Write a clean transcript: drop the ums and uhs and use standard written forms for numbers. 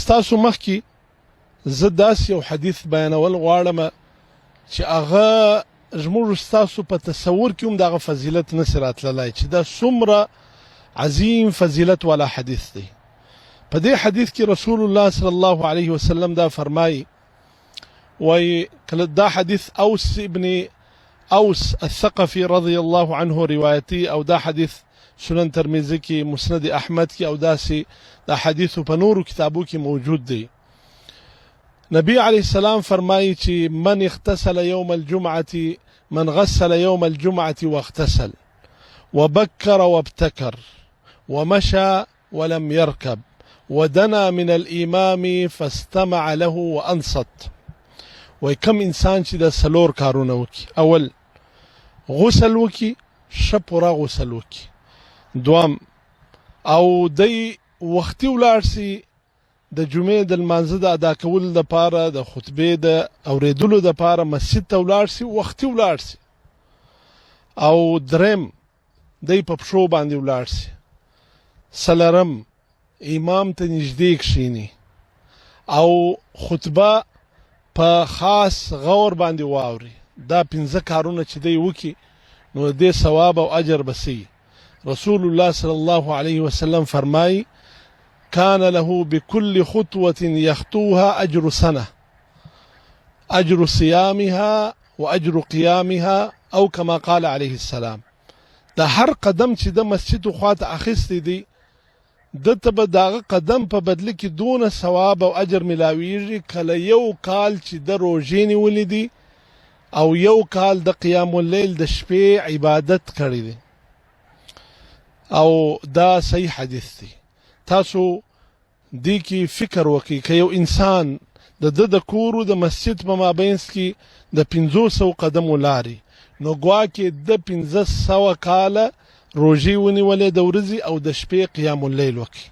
ستاسو مخکې زه داسې یو حدیث بیانول غواړم چې هغه زموږ ستاسو په تصور کې هم دغه فضیلت نشي راتللی چې دا څومره عظیم فضیلت والا حدیث دی. په دې حدیث کې رسول الله صلی الله علیه وسلم دا فرمایي، وای کله دا حدیث اوس ابن اوس الثقفي رضی الله عنه روایتي، او دا حدیث سنن ترمذی کې، مسند احمد کې، او داسې دا حدیث په نورو کتابو کې موجود دی. نبی علیه السلام فرمایي چې من اغتسل يوم الجمعة، من غسل يوم الجمعة واغتسل وبكر وابتكر ومشى ولم يركب ودنا من الإمام فاستمع له وأنصت. وای کم انسان چې د سلور کارونه وکي، اول غسل وکي، شپورا غسل وکي، دوام او دی وختي ولاړ سي د جمعې د لمانځه د ادا کولو دپاره، د خطبې د اورېدلو دپاره مسجد ته ولاړ سي، وختي ولاړ سي، او دریم دی په پښو باندې ولاړ سي، څلرم امام ته نږدې کښېني او خطبه په خاص غور باندې واوري. دا 5 کارونه چې دی وکي نو د دې ثواب او اجر بسي. رسول الله صلی الله علیه وسلم فرمایي كان له بكل خطوة يخطوها أجر سنة، أجر صيامها وأجر قيامها، أو كما قال عليه السلام. دا هر قدم چې د مسجد خواته اخیستی دی، دته به داغه قدم په بدله کې دونه ثواب او اجر ملاویږي کله یو کال چې د روژې نیولې دي او یو کال د قیام اللیل د شپې عبادت کړی دی. او دا صحیح حدیث دی. تاسو دی کې فکر وکړئ که یو انسان د کورو د مسجد په مابینس کې د 500 قدم ولاري، نو ګواکې د 500 کاله روژې ونیولې د ورځې او د شپې قیام اللیل وکړي.